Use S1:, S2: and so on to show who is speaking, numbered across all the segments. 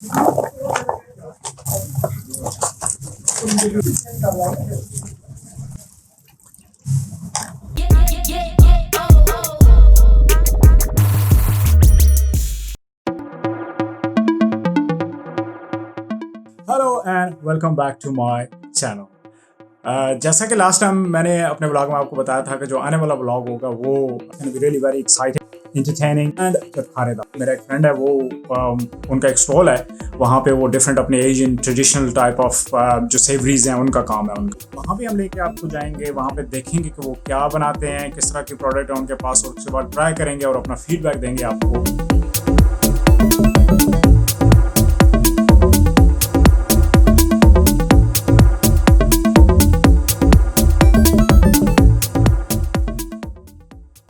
S1: Hello and welcome back to my channel. जैसा कि last time मैंने अपने ब्लॉग में आपको बताया था कि जो आने वाला ब्लॉग होगा वो really very exciting, entertaining and खानेदार। मेरा एक फ्रेंड है, वो उनका एक स्टॉल है, वहाँ पे वो डिफरेंट अपने एशियन ट्रेडिशनल टाइप ऑफ जो सेवरीज हैं उनका काम है उनका। वहाँ भी हम लेके आपको जाएंगे, वहाँ पे देखेंगे कि वो क्या बनाते हैं, किस तरह की प्रोडक्ट है उनके पास, और उसके बाद ट्राई करेंगे और अपना फीडबैक देंगे आपको।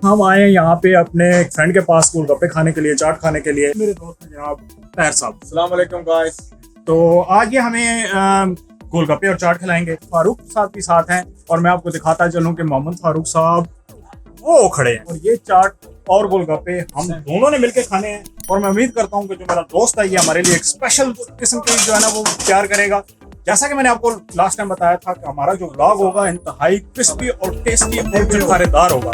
S1: हम आए हैं यहाँ पे अपने एक फ्रेंड के पास गोलगप्पे खाने के लिए, चाट खाने के लिए। मेरे दोस्त हैं जनाब ताहिर साहब।
S2: अस्सलाम वालेकुम गाइस।
S1: तो आज ये हमें गोलगप्पे और चाट खिलाएंगे। फारूक साहब भी साथ हैं और मैं आपको दिखाता चलूँ कि मोहम्मद फारूक साहब वो खड़े हैं, और ये चाट और गोलगप्पे हम दोनों ने मिलकर खाने हैं। और मैं उम्मीद करता हूँ कि जो मेरा दोस्त है ये हमारे लिए एक स्पेशल किस्म की जो है ना वो तैयार करेगा। जैसा कि मैंने आपको लास्ट टाइम बताया था कि हमारा जो व्लॉग होगा इंतहाई क्रिस्पी और टेस्टी और चटखारेदार होगा।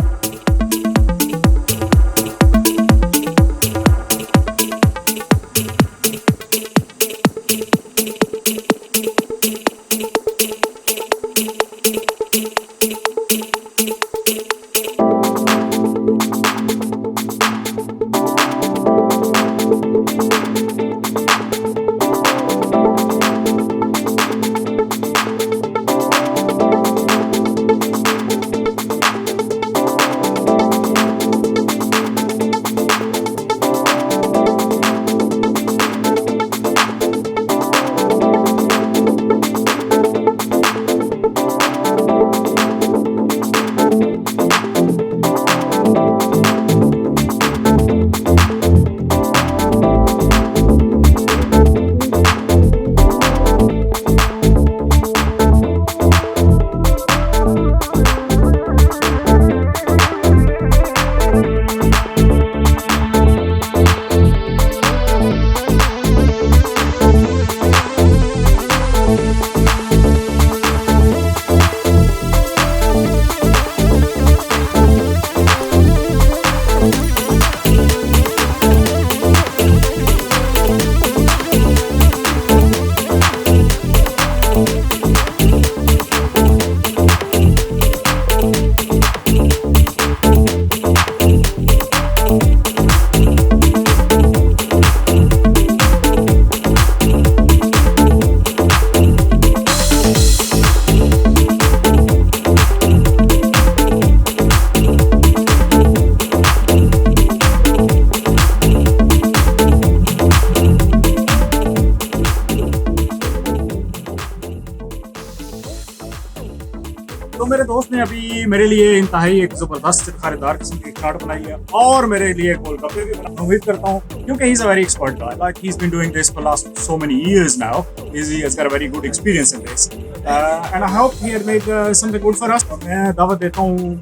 S1: तो मेरे दोस्त ने अभी मेरे लिए इंतहाई एक ज़बरदस्त खानेदार किस्म की चाट बनाई है और मेरे लिए गोलगप्पे भी बना। उम्मीद करता हूँ क्योंकि he is a very expert guy, like he is been doing this for last so many years now, he has got a very good experience in this and I hope he had made something good for us. मैं दावत देता हूँ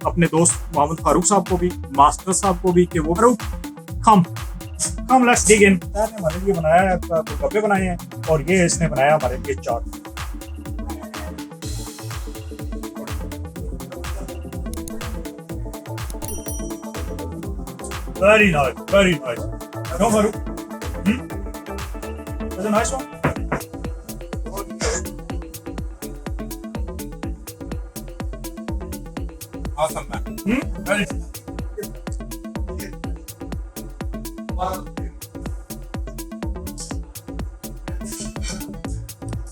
S1: अपने दोस्त मोहम्मद फारूक साहब को भी, master साहब को भी, कि वो फारूक कम लेट्स डिग इन। हमारे लिए बनाया है गोलगप्पे बनाए हैं और ये इसने बनाया हमारे लिए चाट। Very nice, very nice. No, Farooq. That's a nice one.
S2: Awesome, man.
S1: Very.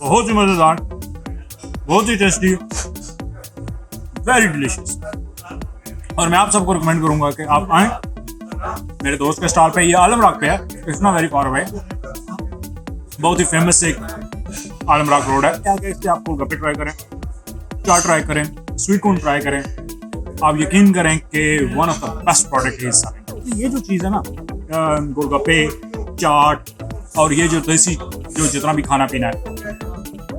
S1: बहुत ही मजेदार, बहुत ही टेस्टी, वेरी डिलीशियस। और मैं आप सबको रिकमेंड करूंगा कि आप आएं मेरे दोस्त के स्टॉल पे। ये आलम रॉक पे है, it's not very far away. बहुत ही फेमस एक आलम रॉक रोड है। आगे इससे आप गोलगप्पे ट्राई करें, चाट ट्राई करें, स्वीट कॉर्न ट्राई करें, आप यकीन करें कि one of the best product है इस। ये जो चीज़ है ना, गोलगप्पे, चाट और ये जो देसी जो जितना भी खाना पीना है,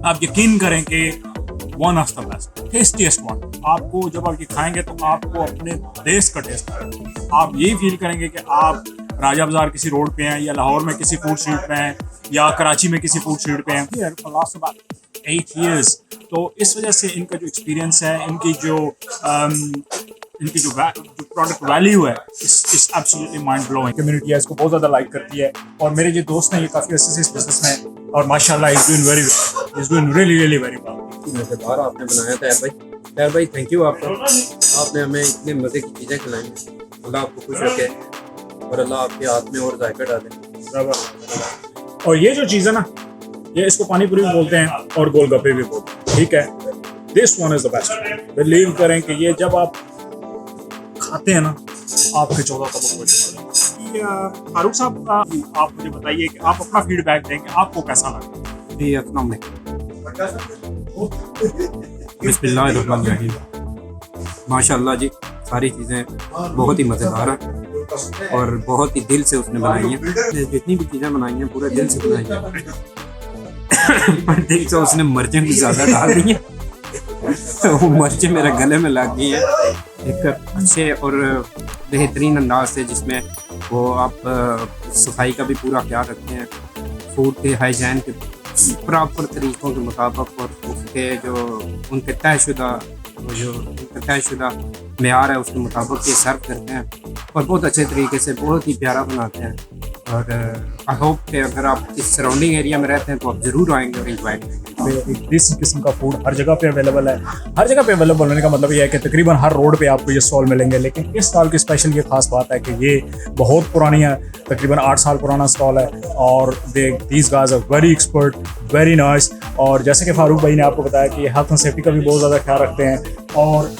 S1: आप यकीन करें कि one of the best, tastiest one. आपको जब आप ये खाएंगे तो आपको अपने देश का टेस्ट आएगा। आप यही फील करेंगे कि आप राजा बाजार किसी रोड पे हैं, या लाहौर में किसी फूड स्ट्रीट पे हैं, या कराची में किसी फूड स्ट्रीट पे हैं, here for last about 8 years। तो इस वजह से इनका जो एक्सपीरियंस है, इनकी जो प्रोडक्ट वैल्यू है, इस एब्सोल्युटली माइंड ब्लोइंग। कम्युनिटी है इसको बहुत ज़्यादा लाइक करती है, और मेरे जो दोस्त हैं ये काफ़ी अच्छे से इस बिजनेस में, और माशाल्लाह is doing very well, is doing really really very well.
S3: मज़ेदार आपने बनाया था यार भाई थैंक यू आपका। आपने हमें इतने मज़े की चीज़ें खिलाई। अल्लाह आपको खुश रखे और अल्लाह आपके हाथ में और जायका डाले।
S1: और ये जो चीज़ है ना, ये इसको पानीपुरी भी बोलते हैं और गोलगप्पे भी बोलते हैं, ठीक है। This one is the best. Believe करें कि ये जब आप खाते हैं ना, आपके 14 तबक। फारूक साहब, आप मुझे बताइए कि आप अपना फीडबैक दें कि आपको कैसा लगा।
S3: जी अस्सलाम बिस्मिल्लाहिर्रहमानिर्रहीम। माशाल्लाह जी, सारी चीज़ें बहुत ही मज़ेदार हैं और बहुत ही दिल से उसने बनाई हैं। जितनी भी चीज़ें बनाई हैं पूरे दिल से बनाई हैं। पर देख तो उसने मिर्चें भी ज़्यादा डाल दी हैं, तो वो मिर्चें मेरे गले में लग गई हैं एक अच्छे और बेहतरीन अंदाज से, जिसमें वो आप सफाई का भी पूरा ख्याल रखते हैं, फूड के हाइजीन के प्रॉपर तरीक़ों के मुताबिक, और उसके जो उनके तयशुदा मेयार है उसके मुताबिक ये सर्व करते हैं, और बहुत अच्छे तरीके से बहुत ही प्यारा बनाते हैं। और आई होप कि अगर आप इस सराउंडिंग एरिया में रहते हैं तो आप ज़रूर आएंगे और इंजॉय करेंगे।
S1: इस किस्म का फूड हर जगह पे अवेलेबल है। हर जगह पे अवेलेबल होने का मतलब ये है कि तकरीबन हर रोड पे आपको ये स्टॉल मिलेंगे, लेकिन इस स्टॉल की स्पेशल ये खास बात है कि ये बहुत पुरानी है, तकरीबन 8 साल पुराना स्टॉल है, और these guys are very expert, very nice. और जैसे कि फारूक भाई ने आपको बताया कि ये हेल्थ एंड सेफ्टी का भी बहुत ज़्यादा ख्याल रखते हैं, और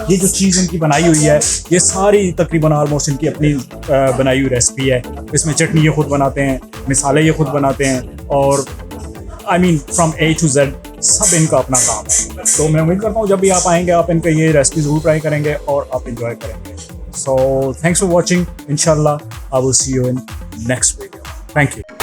S1: ये जो चीज़ इनकी बनाई हुई है, ये सारी तकरीबन ऑलमोस्ट इनकी अपनी बनाई हुई रेसिपी है। इसमें चटनी ये खुद बनाते हैं, मिसाले ये खुद बनाते हैं, और I mean from A to Z सब इनका अपना काम है। तो मैं उम्मीद करता हूँ जब भी आप आएंगे आप इनका ये रेसिपी ज़रूर ट्राई करेंगे और आप इंजॉय करेंगे। So thanks for watching. इंशाल्लाह I will see you in next video. Thank you.